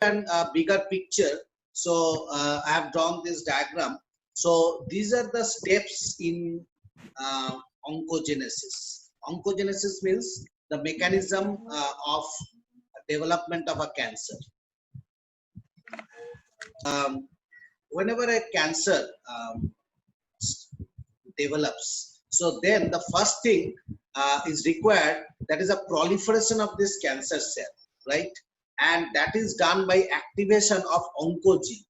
And a bigger picture. So I have drawn this diagram. So these are the steps in oncogenesis. Oncogenesis means the mechanism of development of a cancer. Whenever a cancer develops, so then the first thing is required, that is a proliferation of this cancer cell, right? And that is done by activation of oncogene.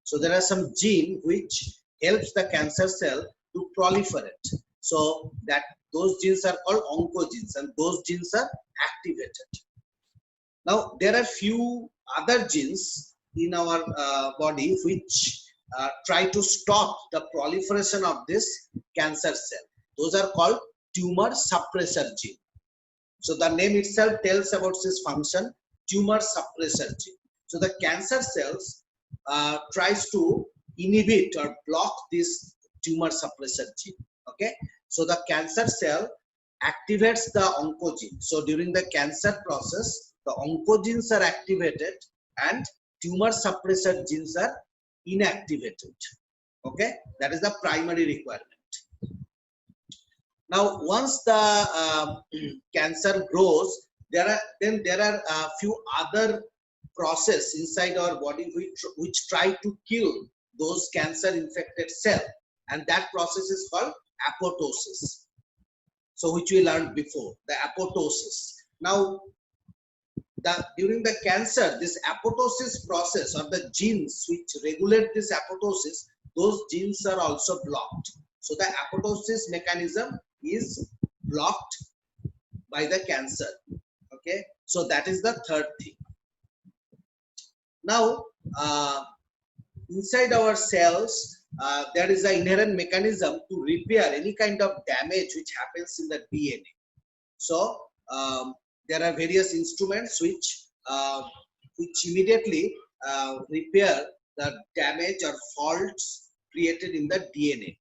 So there are some gene which helps the cancer cell to proliferate. So that those genes are called oncogenes, and those genes are activated. Now there are few other genes in our body which try to stop the proliferation of this cancer cell. Those are called tumor suppressor gene. So the name itself tells about this function, tumor suppressor gene. So the cancer cells tries to inhibit or block this tumor suppressor gene. Okay, so the cancer cell activates the oncogene. So during the cancer process, the oncogenes are activated and tumor suppressor genes are inactivated. Okay, that is the primary requirement. Now once the cancer grows, there are a few other process inside our body which try to kill those cancer infected cell, and that process is called apoptosis. So which we learned before, the apoptosis. Now during the cancer, this apoptosis process, or the genes which regulate this apoptosis, those genes are also blocked. So the apoptosis mechanism is blocked by the cancer. Okay, so that is the third thing. Now inside our cells there is an inherent mechanism to repair any kind of damage which happens in the DNA. So there are various instruments which immediately repair the damage or faults created in the DNA.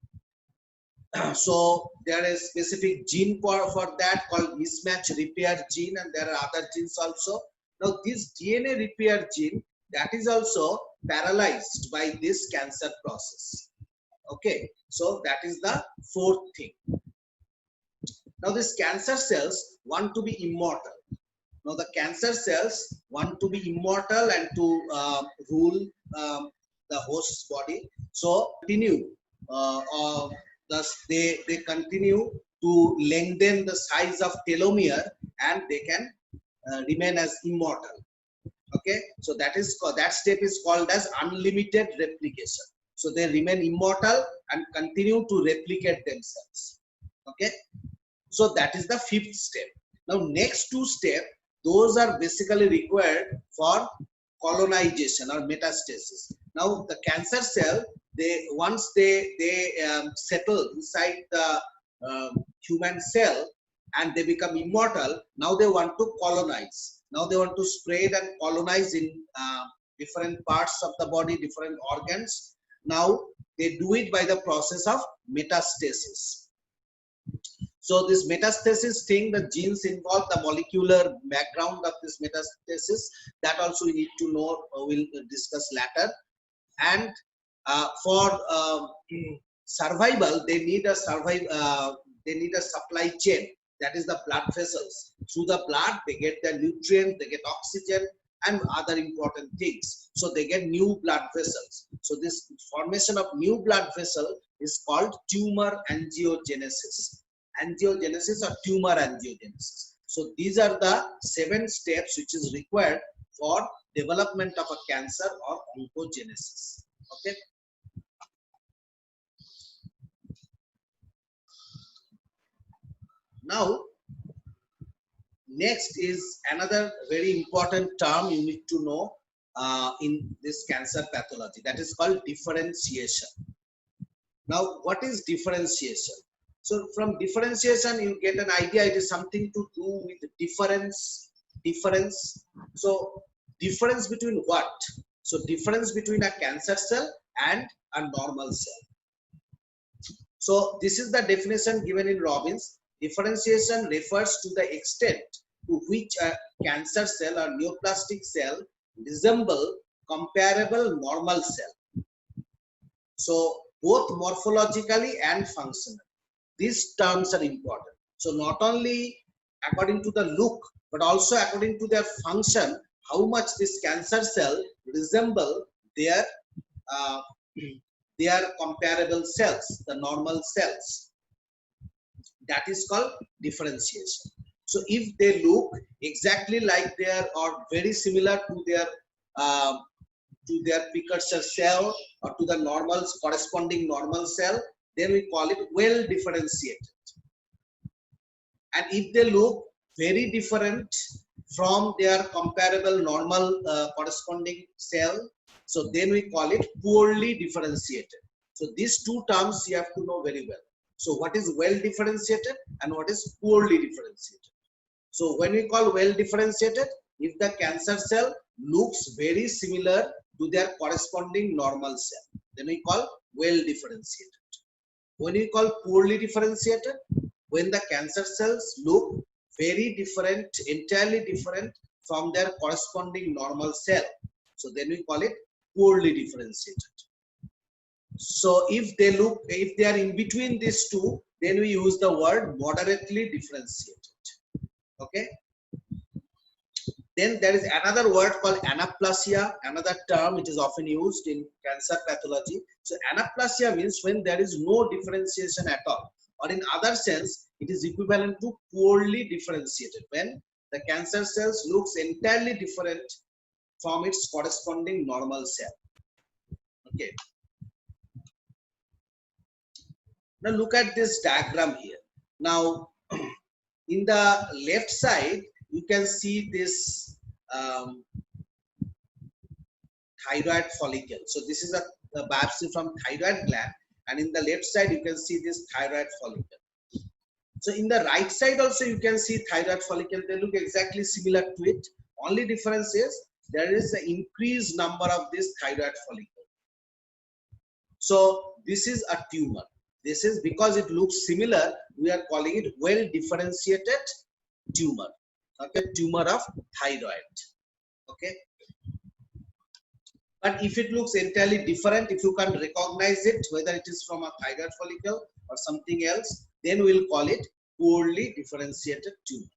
So there is specific gene for that called mismatch repair gene, and there are other genes also. Now this DNA repair gene, that is also paralyzed by this cancer process. Okay, so that is the fourth thing. Now these cancer cells want to be immortal. Now the cancer cells want to be immortal and to rule the host's body. So continue, thus they continue to lengthen the size of telomere, and they can remain as immortal. Okay, so that step is called as unlimited replication. So they remain immortal and continue to replicate themselves. Okay, so that is the fifth step. Now next two steps, those are basically required for colonization or metastasis. Now the cancer cell, once they settle inside the human cell and they become immortal, now they want to colonize. Now they want to spread and colonize in different parts of the body, different organs. Now they do it by the process of metastasis. So this metastasis thing, the genes involved, the molecular background of this metastasis, that also we need to know, we'll discuss later. And for survival, they need a supply chain, that is the blood vessels. Through the blood, they get the nutrients, they get oxygen and other important things. So they get new blood vessels. So this formation of new blood vessel is called tumor angiogenesis. Angiogenesis or tumor angiogenesis. So these are the 7 steps which is required for development of a cancer or oncogenesis. Okay. Now next is another very important term you need to know in this cancer pathology, that is called differentiation. Now what is differentiation? So from differentiation you get an idea, it is something to do with difference. So difference between what? So difference between a cancer cell and a normal cell. So this is the definition given in Robbins. Differentiation refers to the extent to which a cancer cell or neoplastic cell resemble comparable normal cell. So both morphologically and functionally, these terms are important. So not only according to the look, but also according to their function, how much this cancer cell resemble their uh, their comparable cells, the normal cells. That is called differentiation. So if they look exactly like their or very similar uh, to their precursor cell or to the normal corresponding normal cell, then we call it well differentiated. And if they look very different from their comparable normal corresponding cell, so then we call it poorly differentiated. So these two terms you have to know very well. So what is well differentiated and what is poorly differentiated? So when we call well differentiated, if the cancer cell looks very similar to their corresponding normal cell, then we call well differentiated. When we call poorly differentiated, when the cancer cells look very different, entirely different from their corresponding normal cell, so then we call it poorly differentiated. So if they are in between these two, then we use the word moderately differentiated. Okay. Then there is another word called anaplasia, another term which is often used in cancer pathology. So anaplasia means when there is no differentiation at all, or in other sense, it is equivalent to poorly differentiated, when the cancer cells looks entirely different from its corresponding normal cell. Okay. Now look at this diagram here. Now in the left side, you can see this thyroid follicle. So this is a biopsy from thyroid gland, and in the left side you can see this thyroid follicle. So in the right side also you can see thyroid follicle. They look exactly similar to it. Only difference is there is an increased number of this thyroid follicle. So this is a tumor. This is because it looks similar, we are calling it well differentiated tumor. Okay, tumor of thyroid. Okay. But if it looks entirely different, if you can recognize it, whether it is from a thyroid follicle or something else, then we'll call it poorly differentiated tumor.